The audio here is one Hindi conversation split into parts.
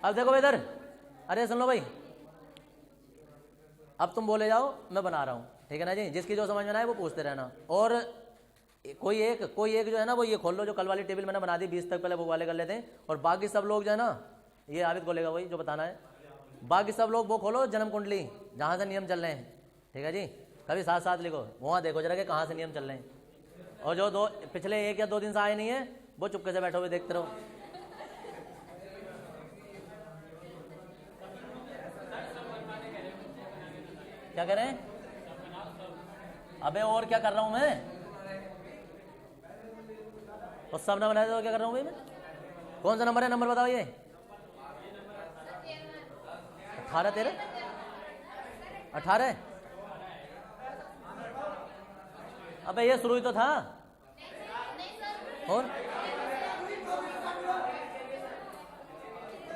अब देखो इधर, अरे सुन लो भाई, अब तुम बोले जाओ, मैं बना रहा हूँ, ठीक है ना जी। जिसकी जो समझ में ना आए वो पूछते रहना। और कोई एक जो है ना वो ये खोल लो, जो कल वाली टेबल मैंने बना दी 20 तक, पहले वो वाले कर लेते हैं। और बाकी सब लोग जो है ना, ये आबिद खोलेगा वही जो बताना है। बाकी सब लोग वो खोलो जन्म कुंडली, जहाँ से नियम चल रहे हैं, ठीक है जी। कभी साथ साथ लिखो, वहाँ देखो जरा कि कहाँ से नियम चल रहे हैं। और जो पिछले 1 या 2 दिन से आए नहीं है वो चुपके से बैठो हुए देखते रहो। क्या कह रहे हैं? अबे और क्या कर रहा हूं मैं? और सब ना बनाए तो क्या कर रहा हूं भाई मैं? कौन सा नंबर है? नंबर बताओ ये। 18 13 18। अबे ये शुरू ही तो था। और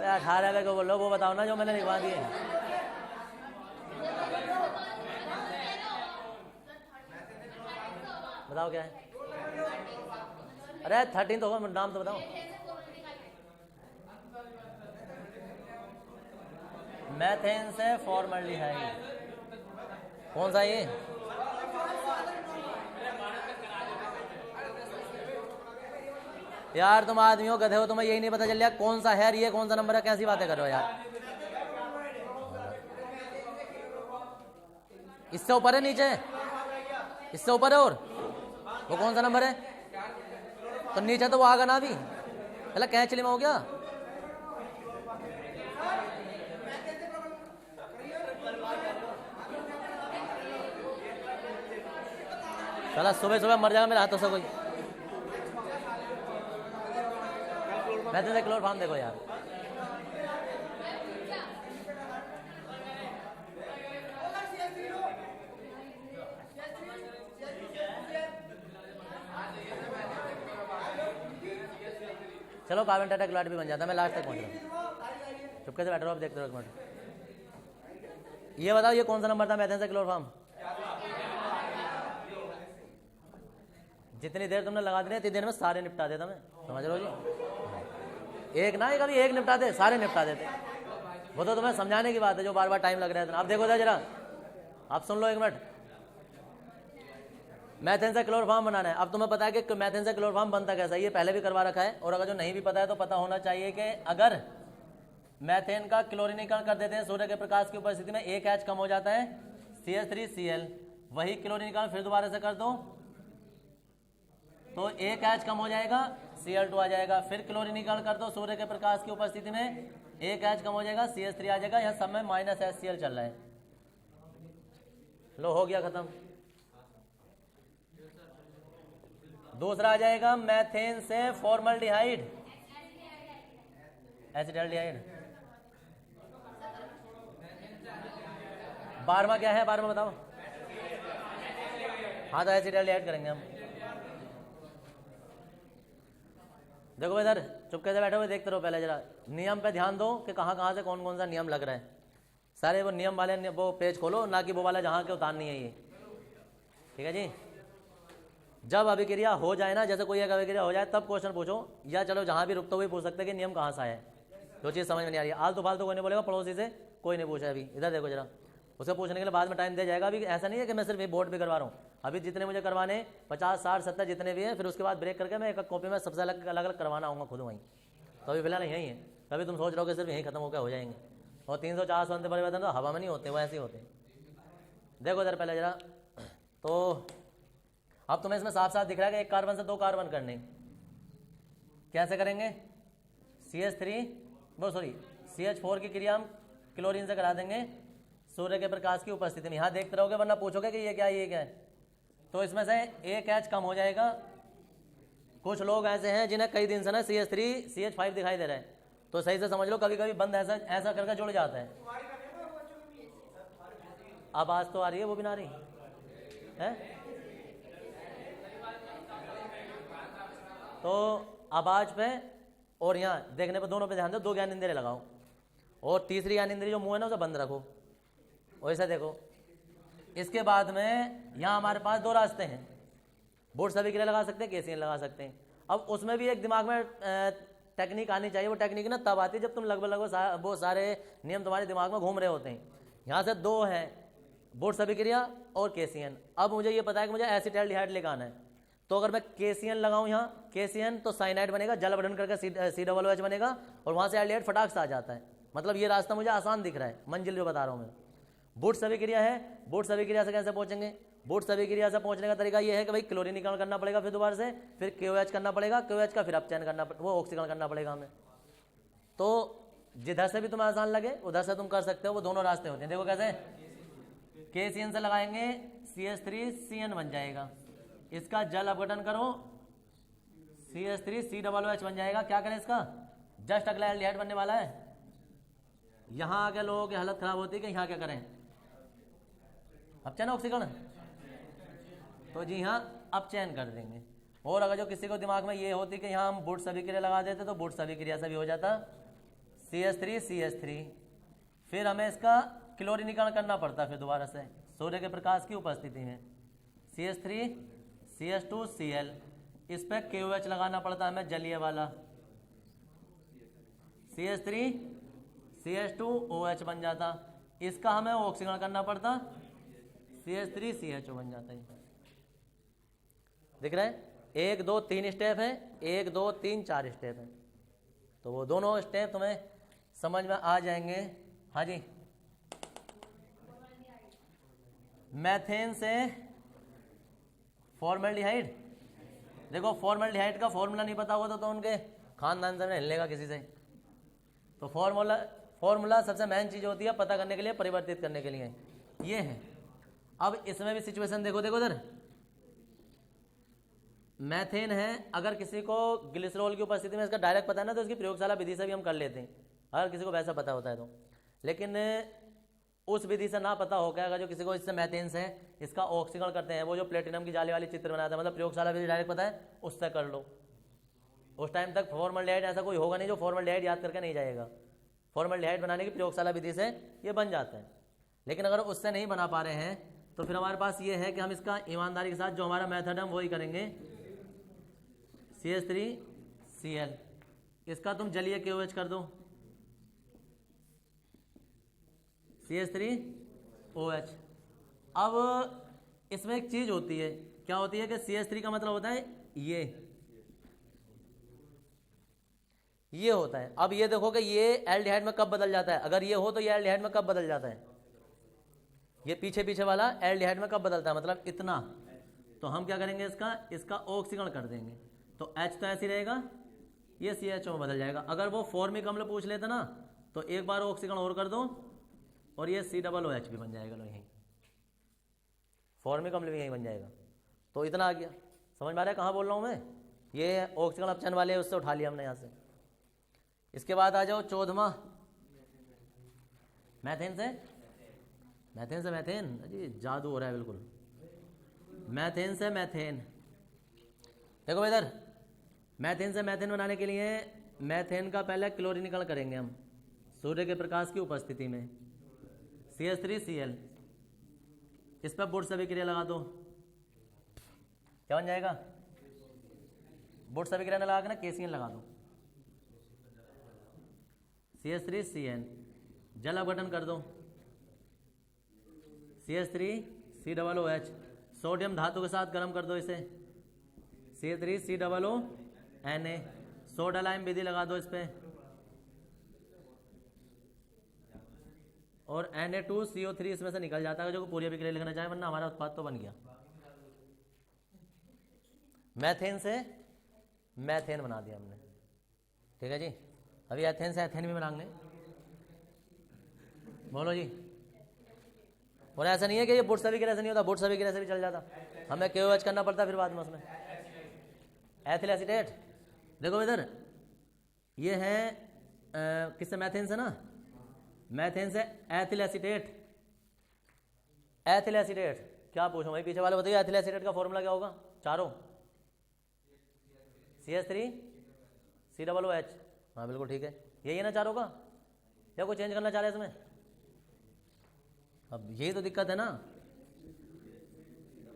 18 को बोलो, वो बताओ ना जो मैंने लिखवा दिए। बताओ क्या है? अरे 13 तो होगा, नाम तो बताओ। मेथेन से फॉर्मल्डिहाइड, कौन सा ये? यार तुम आदमी हो, गधे हो, तुम्हें यही नहीं पता चल रहा कौन सा है ये, कौन सा नंबर है? कैसी बातें कर रहे हो यार? इससे ऊपर है, नीचे? इससे ऊपर है। और वो कौन सा नंबर है? तो नीचे तो वो आगा ना भी, पहले कैंचली में हो गया। चला सुबह सुबह मर जाएगा मेरे हाथों से कोई। मैं तो क्लोरोफॉर्म देखो यार, चलो कार्बन टेट्राक्लोराइड भी बन जाता है। मैं लास्ट तक पहुंच रहा हूँ, चुपके से बैठ रहा हूँ, अब देखते रहो एक मिनट। ये बताओ ये कौन सा नंबर था मेथेन से क्लोरोफॉर्म? जितनी देर तुमने लगा दी इतनी देर में सारे निपटा देता मैं, समझ लो जी। एक ना, कभी एक निपटा दे, सारे निपटा देते। वो तो तुम्हें समझाने की बात है, जो बार बार टाइम लग रहा है। आप देखो जरा, आप सुन लो एक मिनट। मेथेन से क्लोरोफॉर्म बनाना है। अब तुम्हें पता है कि मेथेन से क्लोरोफॉर्म बनता कैसा है, ये पहले भी करवा रखा है। और अगर जो नहीं भी पता है तो पता होना चाहिए कि अगर मेथेन का क्लोरीनीकरण कर देते हैं सूर्य के प्रकाश की उपस्थिति में, एक H कम हो जाता है, CH3Cl। वही क्लोरीनीकरण फिर दोबारा से कर दो तो एक H कम हो जाएगा, Cl2 आ जाएगा। फिर क्लोरीनीकरण कर दो सूर्य के प्रकाश की उपस्थिति में, एक H कम हो जाएगा, CH3 आ जाएगा। यह सब में -HCl चल रहा है। लो हो गया खत्म। दूसरा आ जाएगा मेथेन से फॉर्मल्डिहाइड, एसिटाल्डिहाइड। 12वां क्या है? 12वां बताओ। हाँ तो एसिटाल्डिहाइड करेंगे हम। देखो इधर चुपके से बैठे हुए देखते रहो, पहले जरा नियम पे ध्यान दो कि कहाँ कहाँ से कौन कौन सा नियम लग रहा है। सारे वो नियम वाले वो पेज खोलो, ना कि वो वाला जहाँ के उतारनी है ये, ठीक है जी। जब अभिक्रिया हो जाए ना, जैसे कोई एक अभिक्रिया हो जाए तब क्वेश्चन पूछो, या चलो जहाँ भी रुकते हुए पूछ सकते हैं कि नियम कहाँ से है। जो चीज़ समझ में नहीं आ रही है आलतू फालतू कोई नहीं बोलेगा, पड़ोसी से कोई नहीं पूछा। अभी इधर देखो जरा, उसे पूछने के लिए बाद में टाइम दिया जाएगा। अभी ऐसा नहीं है कि मैं सिर्फ बोर्ड पे करवा रहा हूँ। अभी जितने मुझे करवाने 50 60 70 जितने भी हैं, फिर उसके बाद ब्रेक करके मैं एक कॉपी में सबसे अलग अलग करवाना आऊँगा खुद वहीं। तो अभी फिलहाल यही है। तभी तुम सोच रहे हो कि सिर्फ यहीं खत्म होकर हो जाएंगे। और 304 अंत परिवर्तन तो हवा में नहीं होते, वो ऐसे ही होते। देखो इधर पहले जरा, तो अब तुम्हें इसमें साफ साफ दिख रहा है कि एक कार्बन से 2 कार्बन करने। कैसे करेंगे? CH4 की क्रिया हम क्लोरीन से करा देंगे सूर्य के प्रकाश की उपस्थिति में। यहाँ देखते रहोगे वरना पूछोगे कि ये क्या है। तो इसमें से एक H कम हो जाएगा। कुछ लोग ऐसे हैं जिन्हें कई दिन से ना CH3 CH5 दिखाई दे रहा है, तो सही से समझ लो कभी कभी बंद ऐसा करके जुड़ जाता है। आवाज तो आ रही है, वो भी ना आ रही है। तो आवाज पे और यहाँ देखने पे दोनों पे ध्यान दो। 2 ज्ञान इंद्रिय लगाओ और तीसरी ज्ञान इंद्रिय जो मुंह है ना उसे बंद रखो। वैसा देखो। इसके बाद में यहाँ हमारे पास 2 रास्ते हैं। बोर्ड सभी के लिए लगा सकते हैं, केसीएन लगा सकते हैं। अब उसमें भी एक दिमाग में टेक्निक आनी चाहिए, वो टेक्निक ना तब आती है जब तुम लगभग वो सारे नियम तुम्हारे दिमाग में घूम रहे होते हैं। यहाँ से दो हैं, बुर्स अभिक्रिया और केसीएन। अब मुझे ये पता है कि मुझे एसिटाल्डिहाइड लेकर आना है, तो अगर मैं केसीएन लगाऊं यहाँ केसीएन तो साइनाइड बनेगा, जल बढ़न करके COOH बनेगा और वहाँ से एल्डिहाइड फटाक से आ जाता है। मतलब ये रास्ता मुझे आसान दिख रहा है, मंजिल जो बता रहा हूँ मैं। बुर्स अभिक्रिया है, बुर्स अभिक्रिया से कैसे पहुँचेंगे? बुर्स अभिक्रिया से पहुँचने का तरीका ये है कि भाई क्लोरीनीकरण करना पड़ेगा, फिर दोबारा से फिर KOH करना पड़ेगा, KOH का फिर अपचयन करना, वो ऑक्सीकरण करना पड़ेगा हमें। तो जिधर से भी तुम्हें आसान लगे उधर से तुम कर सकते हो, वो दोनों रास्ते होते हैं। देखो कैसे, KCN से लगाएंगे CH3CN बन जाएगा, इसका जल अपघटन करो CH3COOH बन जाएगा। क्या करें इसका? जस्ट अगला एल्डिहाइड बनने वाला है। यहाँ आके लोगों की हालत खराब होती है कि यहाँ क्या करें, अपचयन ऑक्सीकरण, तो जी हाँ अपचयन कर देंगे। और अगर जो किसी को दिमाग में ये होती कि यहाँ हम बुर्स अभिक्रिया लगा देते तो बुर्स अभिक्रिया से भी हो जाता CH3CH3, फिर हमें इसका क्लोरीनीकरण करना पड़ता फिर दोबारा से सूर्य के प्रकाश की उपस्थिति में। CH3CH2Cl, इस पर KOH लगाना पड़ता हमें जलीय वाला, CH3CH2OH बन जाता, इसका हमें ऑक्सीकरण करना पड़ता CH3CHO बन जाता है। दिख रहा है? 1 2 3 स्टेप है, 1 2 3 4 स्टेप है, तो वो दोनों स्टेप तुम्हें समझ में आ जाएंगे। हाँ जी, मैथेन से फॉर्मल्डिहाइड, देखो फॉर्मल्डिहाइड का फॉर्मूला नहीं पता होगा तो उनके खानदान से हिलने का किसी से। तो फॉर्मूला सबसे मेन चीज होती है पता करने के लिए, परिवर्तित करने के लिए, ये है। अब इसमें भी सिचुएशन देखो, देखो इधर मैथेन है, अगर किसी को ग्लिसरॉल की उपस्थिति में इसका डायरेक्ट पता है ना तो इसकी प्रयोगशाला विधि से भी हम कर लेते हैं, अगर किसी को वैसा पता होता है तो। लेकिन उस विधि से ना पता हो क्या, अगर जो किसी को इससे मैथेन से इसका ऑक्सीकरण करते हैं, वो जो प्लेटिनम की जाली वाली चित्र बनाता है, मतलब प्रयोगशाला विधि डायरेक्ट पता है, उससे कर लो। उस टाइम तक फॉर्मल्डिहाइड ऐसा कोई होगा नहीं जो फॉर्मल्डिहाइड याद करके नहीं जाएगा। फॉर्मल्डिहाइड बनाने की प्रयोगशाला विधि से ये बन जाता है। लेकिन अगर उससे नहीं बना पा रहे हैं तो फिर हमारे पास ये है कि हम इसका ईमानदारी के साथ जो हमारा मेथड है वही करेंगे। CH3Cl, इसका तुम जलीय KOH कर दो, CH3OH। अब इसमें एक चीज होती है, क्या होती है कि CH3 का मतलब होता है ये होता है। अब ये देखो कि ये एल्डिहाइड में कब बदल जाता है, अगर ये हो तो ये एल्डिहाइड में कब बदल जाता है, ये पीछे पीछे वाला एल्डिहाइड में कब बदलता है, मतलब इतना। तो हम क्या करेंगे, इसका ऑक्सीकरण कर देंगे, तो H तो ऐसे ही रहेगा, ये CHO में बदल जाएगा। अगर वो फॉर्मिक अम्ल पूछ लेते ना तो एक बार ऑक्सीकरण और कर दो और ये COOH भी बन जाएगा, लो यहीं फॉर्मिक अम्ल भी यहीं बन जाएगा। तो इतना आ गया, समझ में आ रहा है कहाँ बोल रहा हूँ मैं? ये ऑक्सीकरण अपचयन वाले उससे उठा लिया हमने यहाँ से। इसके बाद आ जाओ 14वां, मैथेन से मैथेन, अजी जादू हो रहा है बिल्कुल। मैथेन से मैथेन, देखो इधर मैथेन से मैथेन बनाने के लिए मैथेन का पहले क्लोरीनीकरण करेंगे हम सूर्य के प्रकाश की उपस्थिति में, CH3Cl, इस पर बुर्स अभिक्रिया लगा दो, क्या बन जाएगा? बुर्स अभिक्रिया लगा के ना KCN लगा दो, CH3CN, जल अपघटन कर दो, CH3COOH, सोडियम धातु के साथ गर्म कर दो इसे, CH3COONA, सोडा लाइम विधि लगा दो इस पे, और Na2CO3 इसमें से निकल जाता है जो पूरी अभिक्रिया लिखना चाहे, वरना हमारा उत्पाद तो बन गया। मैथेन से मैथेन बना दिया हमने, ठीक है जी। अभी एथेन से एथेन भी बनाएंगे, बोलो जी। और ऐसा नहीं है कि ये बुर्स अभिक्रिया से नहीं होता, बुर्स अभिक्रिया से भी चल जाता, हमें KOH करना पड़ता फिर बाद में उसमें एथिल एसीटेट। देखो इधर ये है किससे, मैथेन से ना, मैथेन से एथिल एसीटेट। एथिल एसीटेट क्या पूछूं भाई, पीछे वाले बताइए एथिल एसीटेट का फॉर्मूला क्या होगा? चारों CH3COOH, हाँ बिल्कुल ठीक है, यही है ना चारों का, या कोई चेंज करना चाह रहे हैं इसमें? अब यही तो दिक्कत है ना,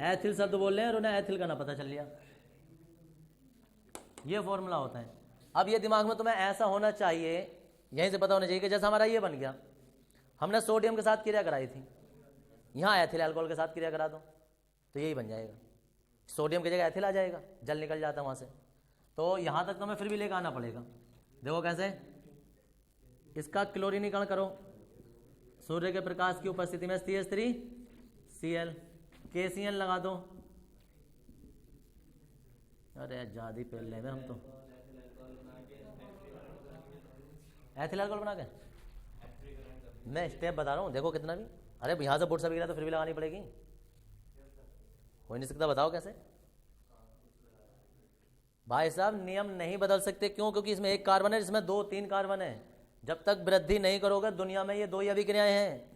एथिल शब्द बोल रहे हैं और उन्हें एथिल का ना पता चल लिया। ये फॉर्मूला होता है अब ये दिमाग में तुम्हें ऐसा होना चाहिए, यहीं से पता होना चाहिए कि जैसा हमारा ये बन गया, हमने सोडियम के साथ क्रिया कराई थी, यहाँ एथिल अल्कोहल के साथ क्रिया करा दो तो यही बन जाएगा, सोडियम की जगह एथिल आ जाएगा, जल निकल जाता है वहाँ से। तो यहाँ तक तुम्हें फिर भी लेकर आना पड़ेगा। देखो कैसे, इसका क्लोरीनीकरण करो सूर्य के प्रकाश की उपस्थिति में, CH3Cl, KCl लगा दो। अरे ज्यादा पहले में हम तो एथिल अल्कोहल बना के मैं स्टेप बता रहा हूँ, देखो कितना भी। अरे यहाँ से बुट सब गिरा तो फिर भी लगानी पड़ेगी, हो नहीं सकता। बताओ कैसे भाई साहब, नियम नहीं बदल सकते। क्यों? क्योंकि इसमें एक कार्बन है, इसमें 2-3 कार्बन है। जब तक वृद्धि नहीं करोगे दुनिया में ये 2 ही अभिक्रियाएं हैं,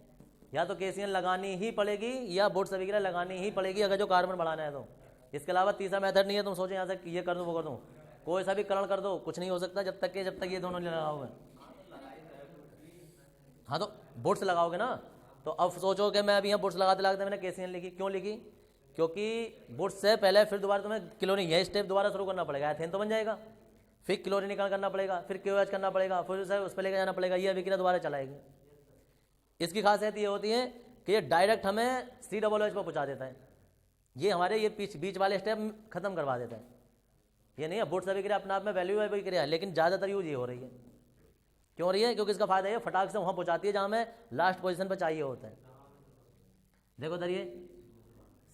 या तो KCl लगानी ही पड़ेगी या बुट्स अभिक्रिया लगानी ही पड़ेगी अगर जो कार्बन बढ़ाना है तो। इसके अलावा तीसरा मेथड नहीं है। तुम सोचो यहाँ से ये कर दूँ वो कर दूँ, कोई सा भी करण कर दो, कुछ नहीं हो सकता जब तक ये दोनों लगाओगे। हाँ तो बुट्स लगाओगे ना, तो अब सोचो कि मैं अभी यहाँ बुट्स लगाते लगाते मैंने KCl लिखी, क्यों लिखी? क्योंकि बुट्स से पहले फिर दोबारा तुम्हें क्लोरीन, यही स्टेप दोबारा शुरू करना पड़ेगा। एथेन तो बन जाएगा, फिर क्लोरीनीकरण करना पड़ेगा, फिर KOH करना पड़ेगा, फिर उस पर लेकर जाना पड़ेगा, ये अभिक्रिया दोबारा चलाएगी। इसकी खासियत ये होती है कि ये डायरेक्ट हमें COOH पर पहुँचा देता है। ये हमारे ये बीच वाले स्टेप खत्म करवा देता है। ये नहीं है बुट्स अभिक्रिया अपने आप में वैल्यू अभिक्रिया है, लेकिन ज़्यादातर यूज ये हो रही है। क्यों हो रही है? क्योंकि इसका फायदा ये फटाक से वहाँ पहुँचाती है जहाँ हमें लास्ट पोजीशन पर चाहिए होता है। देखो इधर ये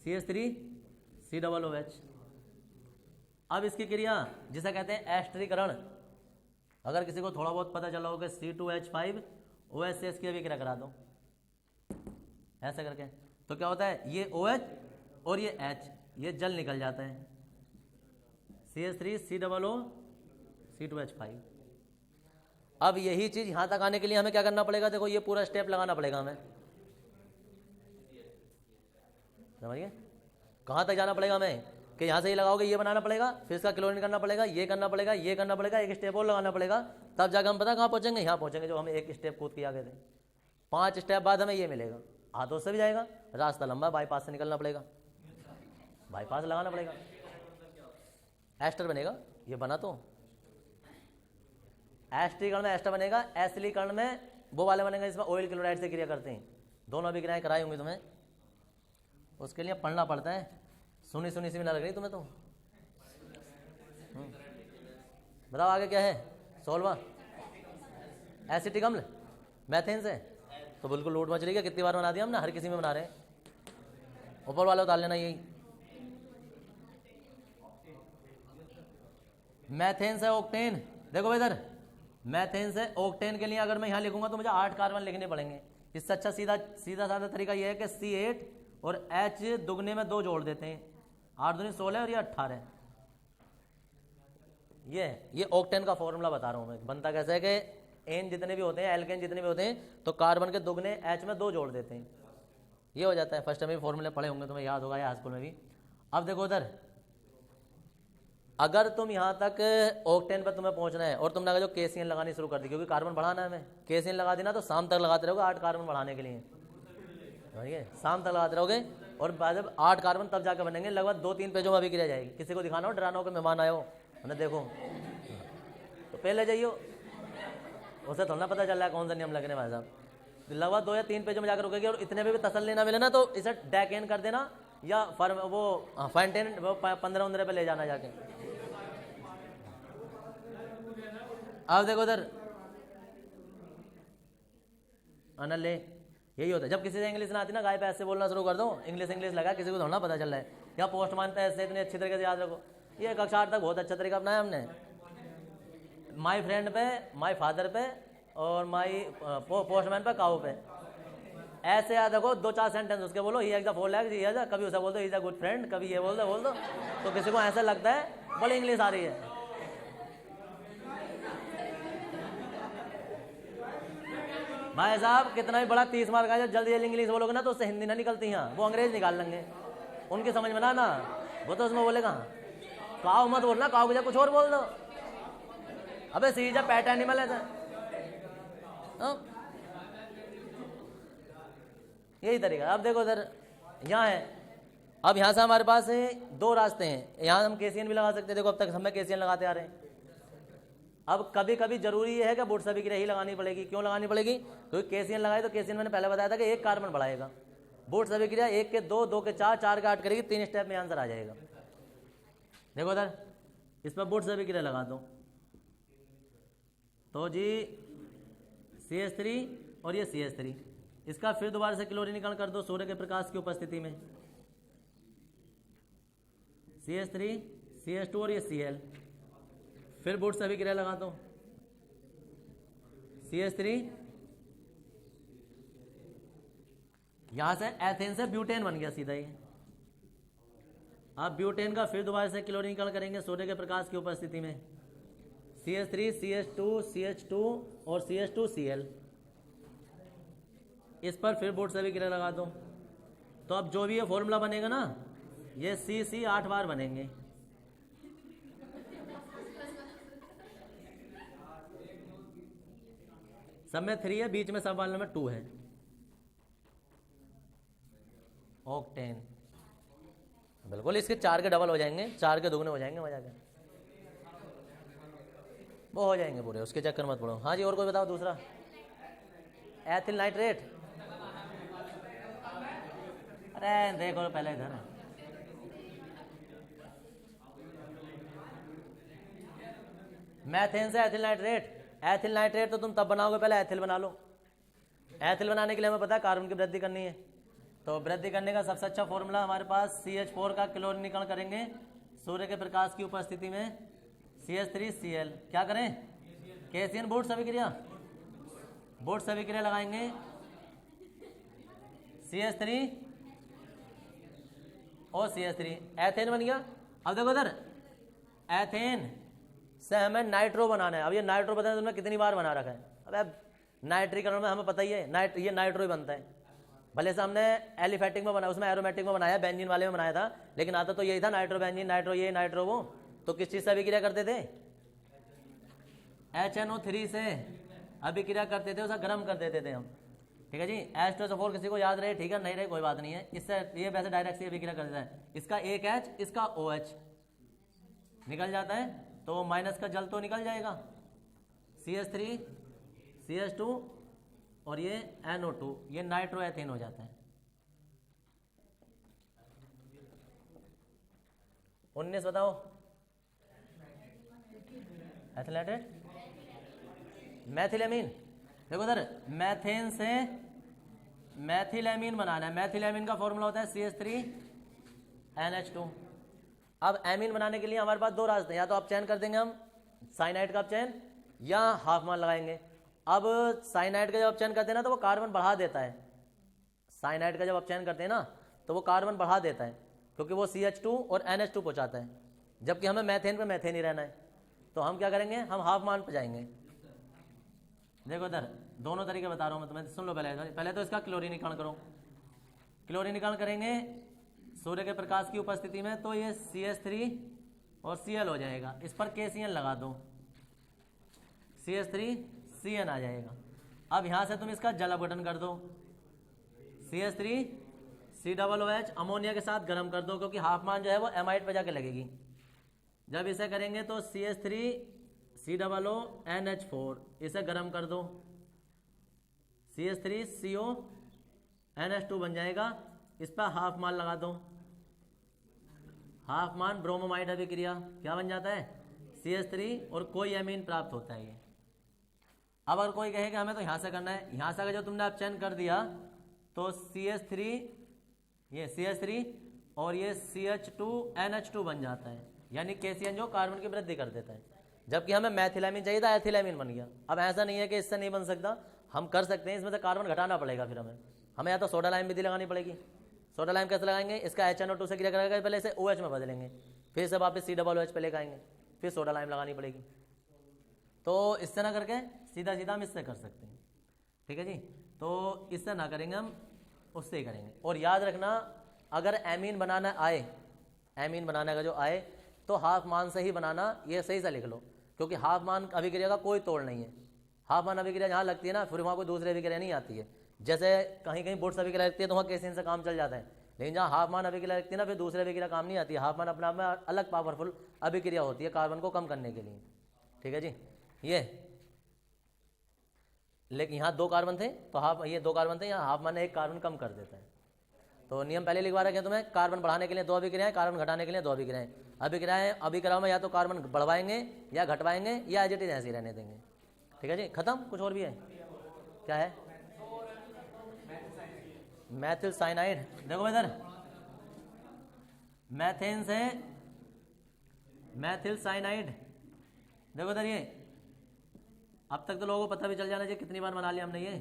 CH3COOH। अब इसकी क्रिया जिसे कहते हैं एस्टरीकरण, अगर किसी को थोड़ा बहुत पता चला हो कि C2H5OH से इसकी अभिक्रिया करा दो ऐसा करके, तो क्या होता है? ये OH और ये H, ये जल निकल जाता है, CH3COOC2H5। अब यही चीज यहां तक आने के लिए हमें क्या करना पड़ेगा? देखो ये पूरा स्टेप लगाना पड़ेगा हमें, समझिए कहां तक जाना पड़ेगा हमें, कि यहां से ये लगाओगे ये बनाना पड़ेगा, फिर इसका क्लोरीन करना पड़ेगा, ये करना पड़ेगा, ये करना पड़ेगा, एक स्टेप और लगाना पड़ेगा, तब जाकर हम पता कहां पहुंचेंगे? यहाँ पहुंचेंगे जो हम एक स्टेप कूद के आगे थे। 5 स्टेप बाद हमें ये मिलेगा, हाथों से भी जाएगा, रास्ता लंबा, बाईपास से निकलना पड़ेगा, बाईपास लगाना पड़ेगा, एस्टर बनेगा। ये बना तो एस्टरीकरण में एस्टर बनेगा, एसिलीकरण में वो वाले बनेगा इसमें ऑयल क्लोराइड से क्रिया करते हैं। दोनों अभिक्रियाएं कराई होंगी तुम्हें, उसके लिए पढ़ना पड़ता है। सुनी सी भी ना लग रही तुम्हें तो। बताओ आगे क्या है? 16वां एसिटिक अम्ल मैथेन से, तो बिल्कुल लोड मच रही है। कितनी बार बना दिया हमने, हर किसी में बना रहे हैं। ऊपर वाला उतार लेना यही। मैथेन से ऑक्टेन, देखो इधर मैथेन से ऑक्टेन के लिए अगर मैं यहाँ लिखूंगा तो मुझे 8 कार्बन लिखने पड़ेंगे। इससे अच्छा सीधा साधा तरीका यह है कि C8 और H दुगने में 2 जोड़ देते हैं, 8 दूनी 16 और ये 18। ये ऑक्टेन का फॉर्मूला बता रहा हूँ मैं, बनता कैसे है कि एन जितने भी होते हैं, एल्केन जितने भी होते हैं, तो कार्बन के दुगने H में 2 जोड़ देते हैं, ये हो जाता है। फर्स्ट टाइम भी फॉर्मूले पढ़े होंगे, तुम्हें याद होगा या स्कूल में भी। अब देखो उधर, अगर तुम यहाँ तक ऑक्टेन पर तुम्हें पहुँचना है और तुमने अगर जो KCl लगानी शुरू कर दी, क्योंकि कार्बन बढ़ाना है हमें, KCl लगा देना तो शाम तक लगाते रहोगे 8 कार्बन बढ़ाने के लिए, ठीक है? शाम तक लगाते रहोगे और जब 8 कार्बन तब जाकर बनेंगे। लगभग 2-3 पेजों में अभिक्रिया जाएगी। किसी को दिखाना हो, डराना हो कि मेहमान आए हो, उन्हें देखो तो पहले जाइयो, उसे थोड़ा पता चल रहा है कौन सा नियम लगने भाई साहब। लगभग 2 या 3 पेजों में जाकर रुकेगी और इतने में भी तसल्ली ना मिले ना तो इसे डैकेन कर देना या वो फाइनटेन 15-15 पे ले जाना जाके। अब देखो उधर अनल ले, यही होता है जब किसी से इंग्लिश ना आती ना, गाय पे ऐसे बोलना शुरू कर दो, इंग्लिश लगा, किसी को थोड़ा पता चल रहा है। या पोस्टमैन पे ऐसे इतनी अच्छी तरीके से याद रखो। ये कक्षा 8 तक बहुत अच्छा तरीका अपनाया हमने। माई फ्रेंड पे, माई फादर पे और माई पोस्टमैन पे, काऊ पे, ऐसे याद रखो। 2-4 सेंटेंस उसके बोलो, he is the four lakhs, कभी उसे बोल दो he is a good friend, कभी ये बोल दो तो किसी को ऐसा लगता है बड़ी इंग्लिश आ रही है। भाई साहब कितना भी बड़ा 30 मार्क आए, जल्दी जल्दी इंग्लिश बोलोगे ना तो उससे हिंदी ना निकलती है, वो अंग्रेज निकाल लेंगे, उनकी समझ में ना वो तो उसमें बोलेगा काऊ मत बोलना, काऊ के कुछ और बोल दो। अबे सीजा पैट एनिमल है। यही तरीका। अब देखो इधर यहाँ है, अब यहाँ से हमारे पास 2 रास्ते हैं। यहाँ हम KCl भी लगा सकते हैं, देखो अब तक हमें KCl लगाते आ रहे हैं। अब कभी कभी जरूरी ये है कि बूट्स अभिक्रिया ही लगानी पड़ेगी। क्यों लगानी पड़ेगी? क्योंकि केसीएन लगाए तो केसीएन मैंने पहले बताया था कि एक कार्बन बढ़ाएगा। बूट्स अभिक्रिया 1 के 2, 2 के 4, 4 के 8 करेगी, 3 स्टेप में आंसर आ जाएगा। देखो इधर इस पर बूट्स अभिक्रिया लगा दो तो जी CH3 और ये CH3, इसका फिर दोबारा से क्लोरीनीकरण कर दो सूर्य के प्रकाश की उपस्थिति में। CH3 CH2 और ये Cl, फिर बूट्स अभिक्रिया लगा दो। CH3 यहां से एथेन से ब्यूटेन बन गया सीधा ही। अब ब्यूटेन का फिर दोबारा से क्लोरीनीकरण करेंगे सूर्य के प्रकाश की उपस्थिति में। CH3 CH2 CH2 और CH2 Cl, इस पर फिर बूट्स अभिक्रिया लगा दो। तो अब जो भी ये फॉर्मूला बनेगा ना, ये CC 8 बार बनेंगे। सब में 3 है, बीच में सब वालों में 2 है। ऑक्टेन बिल्कुल इसके 4 के डबल हो जाएंगे, 4 के दुगने हो जाएंगे, मजा के वो हो जाएंगे पूरे, उसके चक्कर मत पड़ो। हाँ जी, और कोई बताओ दूसरा। एथिल नाइट्रेट, अरे देखो पहले इधर मैथेन से एथिल नाइट्रेट। एथिल नाइट्रेट तो तुम तब बनाओगे, पहले एथिल बना लो। एथिल बनाने के लिए हमें पता है कार्बन की वृद्धि करनी है, तो वृद्धि करने का सबसे अच्छा फॉर्मूला हमारे पास CH4 का क्लोरीनीकरण करेंगे सूर्य के प्रकाश की उपस्थिति में। CH3 Cl, क्या करें? केसीएन बूट्स अभिक्रिया, बूट्स अभिक्रिया लगाएंगे। CH3 और CH3, एथेन बन गया। अब देखो इधर एथेन से हमें नाइट्रो बनाना है। अब ये नाइट्रो बताया तुमने कितनी बार बना रखा है? अब नाइट्रीकरण में हमें पता ही है ये नाइट्रो ही बनता है। भले से हमने एलिफेटिक में बनाया, उसमें एरोमेटिक में बनाया, बेंजीन वाले में बनाया था, लेकिन आता तो यही था नाइट्रो बेंजीन, नाइट्रो ये नाइट्रो वो। तो किस चीज से अभिक्रिया करते थे? HNO3 से अभिक्रिया करते थे, उसे गर्म कर देते थे हम। ठीक है जी। H2SO4 किसी को याद रहे? ठीक है, नहीं रहे कोई बात नहीं है। इससे ये वैसे डायरेक्ट से अभिक्रिया कर देता है। इसका एक H, इसका OH निकल जाता है, तो माइनस का जल तो निकल जाएगा। CH3 CH2 और ये NO2, ये नाइट्रो एथेन हो जाता है। 19 बताओ। Ethyl nitrate, methylamine. देखो उधर मैथेन से मैथिलेमीन बनाना है। मैथिलेमीन का फॉर्मूला होता है CH3 NH2। अब एमीन बनाने के लिए हमारे पास 2 रास्ते हैं, या तो आप चयन कर देंगे हम साइनाइड का चयन, या हाफ मान लगाएंगे। अब साइनाइड का जब आप चयन करते हैं ना, तो वो कार्बन बढ़ा देता है। साइनाइड का जब आप चयन करते हैं ना, तो वो कार्बन बढ़ा देता है, क्योंकि वो CH2 और NH2 पहुंचाता है, जबकि हमें मैथेन पे मैथेन ही रहना है। तो हम क्या करेंगे? हम हाफ मान पे जाएंगे। देखो इधर दोनों तरीके बता रहा हूँ मैं तुम्हें, सुन लो। पहले तो इसका क्लोरीनीकरण करो। क्लोरीनीकरण करेंगे सूर्य के प्रकाश की उपस्थिति में, तो ये CH3 और Cl हो जाएगा। इस पर KCN लगा दो, CH3 CN आ जाएगा। अब यहां से तुम इसका जल अपघटन कर दो। CH3 COOH अमोनिया के साथ गर्म कर दो, क्योंकि हाफ मान जो है वो एमाइड पे जाके लगेगी। जब इसे करेंगे तो CH3 COO NH4, इसे गर्म कर दो। CH3 CO NH2 बन जाएगा। इस पर हाफ मान लगा दो। हाफ मान ब्रोमोमाइड अभिक्रिया, क्या बन जाता है? CH3 और कोई एमीन प्राप्त होता है ये। अब अगर कोई कहे कि हमें तो यहां से करना है, यहां से अगर जो तुमने आप चयन कर दिया, तो CH3 ये CH3 और ये CH2 NH2 बन जाता है, यानी KCN जो कार्बन की वृद्धि कर देता है। जबकि हमें मैथिलेमीन चाहिए था, एथिलेमीन बन गया। अब ऐसा नहीं है कि इससे नहीं बन सकता, हम कर सकते हैं। इसमें से कार्बन घटाना पड़ेगा, फिर हमें या तो सोडा लाइम विधि लगानी पड़ेगी। सोडा लाइम कैसे लगाएंगे? इसका HNO2 से क्रिया करेगा, पहले इसे OH में बदलेंगे, फिर से वापस COOH पे लेकर आएंगे, फिर सोडा लाइम लगानी पड़ेगी। तो इससे ना करके सीधा सीधा हम इससे कर सकते हैं। ठीक है जी। तो इससे ना करेंगे, हम उससे ही करेंगे। और याद रखना, अगर एमीन बनाना आए, एमीन बनाने का जो आए, तो हाफ मान से ही बनाना, ये सही से लिख लो, क्योंकि हाफ मान अभिक्रिया का कोई तोड़ नहीं है। हाफ मान अभिक्रिया जहाँ लगती है ना, फिर वहाँ कोई दूसरी अभिक्रिया नहीं आती है। जैसे कहीं कहीं बूट्स अभिक्रिया लगती है तो वहाँ केसीन से काम चल जाता है, लेकिन जहाँ हाफ मान अभिक्रिया लगती है ना, फिर दूसरी अभिक्रिया काम नहीं आती है। हाफ मान अपने आप में अलग पावरफुल अभिक्रिया होती है कार्बन को कम करने के लिए। ठीक है जी। ये, लेकिन यहाँ 2 कार्बन थे तो हाफ, ये 2 कार्बन थे, यहाँ हाफ माने 1 कार्बन कम कर देते हैं। तो नियम पहले लिखवा रखे तुम्हें, कार्बन बढ़ाने के लिए 2 अभिक्रियाएं, कार्बन घटाने के लिए 2 अभिक्रियाएं। अभिक्रियाओं में या तो कार्बन बढ़वाएंगे या घटवाएंगे या एज इट इज ऐसे ही रहने देंगे। ठीक है जी, खत्म। कुछ और भी है? क्या है? मैथिल साइनाइड। देखो इधर, मैथेन से मैथिल साइनाइड। देखो इधर, ये अब तक तो लोगों को पता भी चल जाना चाहिए कितनी बार बना लिया हमने ये।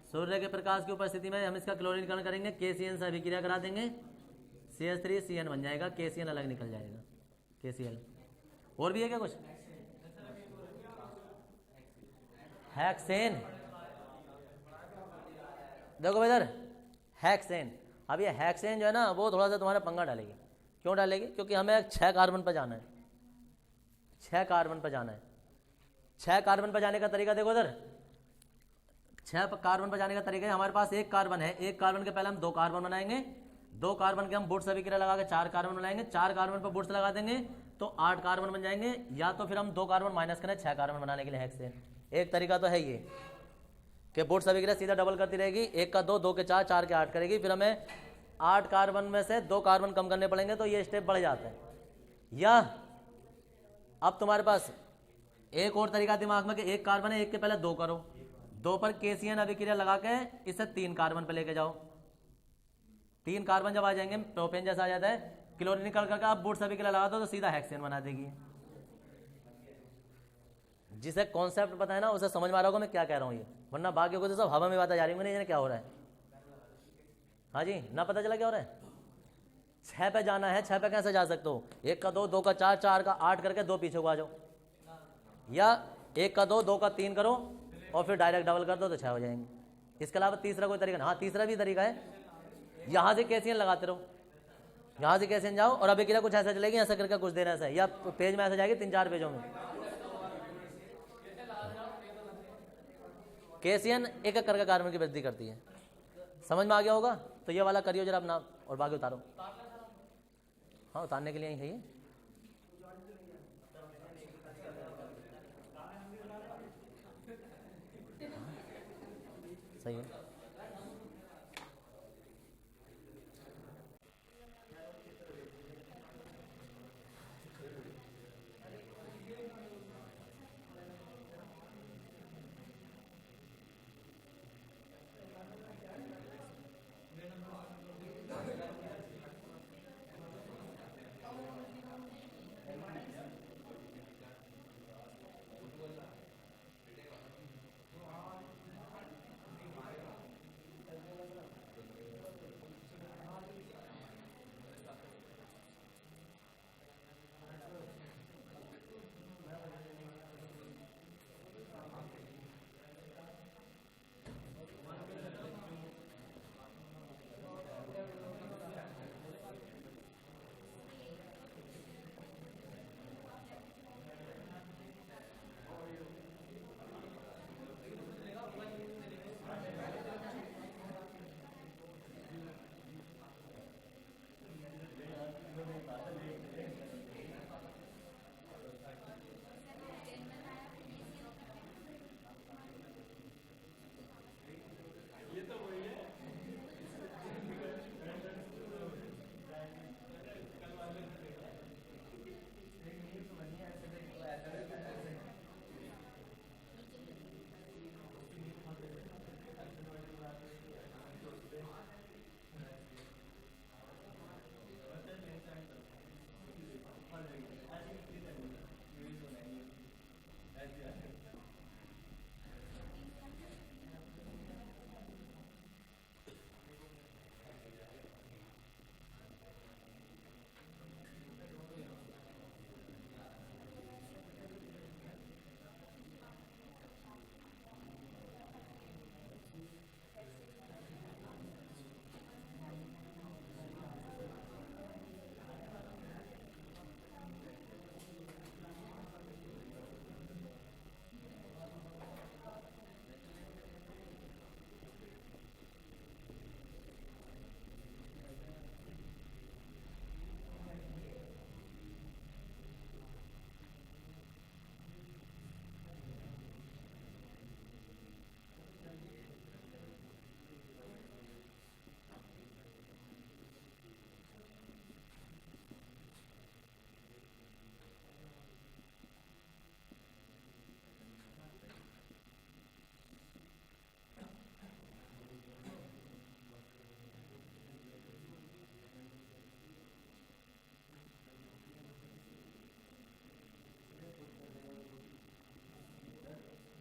सूर्य के प्रकाश की उपस्थिति में हम इसका क्लोरीनीकरण करेंगे, KCN से अभिक्रिया करा देंगे, CH3CN बन जाएगा, KCN अलग निकल जाएगा, KCl। और भी है क्या कुछ? हेक्सेन। देखो इधर, हेक्सेन। अब ये हेक्सेन जो है ना, वो थोड़ा सा तुम्हारा पंगा डालेगी। क्यों डालेगी? क्योंकि हमें 6 कार्बन पर जाना है, 6 कार्बन पर जाना है। 6 कार्बन पर जाने का तरीका देखो इधर, 6 कार्बन पर जाने का तरीका है, हमारे पास 1 कार्बन है, 1 कार्बन के पहले हम 2 कार्बन बनाएंगे, 2 कार्बन के हम बुट्स अभिक्रिया लगा के 4 कार्बन बनाएंगे, 4 कार्बन पर बुट्स लगा देंगे तो 8 कार्बन बन जाएंगे, या तो फिर हम 2 कार्बन माइनस करें 6 कार्बन बनाने के लिए हेक्सेन। एक तरीका तो है ये कि बुट्स अभिक्रिया सीधा डबल करती रहेगी, 1 का 2, 2 के 4, 4 के 8 करेगी, फिर हमें 8 कार्बन में से 2 कार्बन कम करने पड़ेंगे, तो ये स्टेप बढ़ जाता है। या अब तुम्हारे पास एक और तरीका दिमाग में कि 1 कार्बन है, 1 के पहले 2 करो, 2 पर KCN अभिक्रिया लगा के इसे 3 कार्बन पे लेके जाओ, 3 कार्बन जब आ जाएंगे प्रोपेन जैसा आ जाता है, क्लोरीनिकल करके आप बुट्स अभिक्रिया लगा दो तो सीधा हेक्सेन बना देगी। जिसे कॉन्सेप्ट पता है ना उसे समझ में आ रहा होगा मैं क्या कह रहा हूँ ये, वरना बाकी को तो सब हवा में बातें जा रही होंगी, नहीं क्या हो रहा है। हाँ जी, ना पता चला क्या हो रहा है। 6 पे जाना है, 6 पे कैसे जा सकते हो? 1 का 2, 2 का 4, 4 का 8 करके 2 पीछे को आ जाओ, या 1 का 2, 2 का 3 करो और फिर डायरेक्ट डबल कर दो तो 6 हो जाएंगे। इसके अलावा तीसरा कोई तरीका? हाँ, तीसरा भी तरीका है, यहाँ से KCN लगाते रहो, यहाँ से KCN जाओ और अभिक्रिया कुछ ऐसा चलेगी, ऐसा करके कुछ देर ऐसा है, या पेज में ऐसा जाएगी 3-4 पेजों में। KCN एक एक करके कार्बन की वृद्धि करती है। समझ में आ गया होगा? तो ये वाला करियो जरा अपना, और बाकी उतारो। हाँ, उतारने के लिए ही है ये। सही है।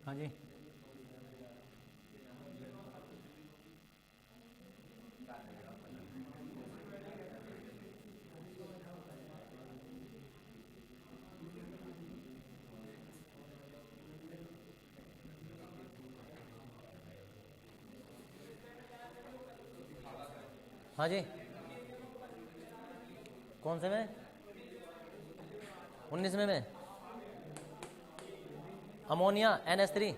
हाँ जी, हाँ जी, कौन से में? 19 में अमोनिया NH3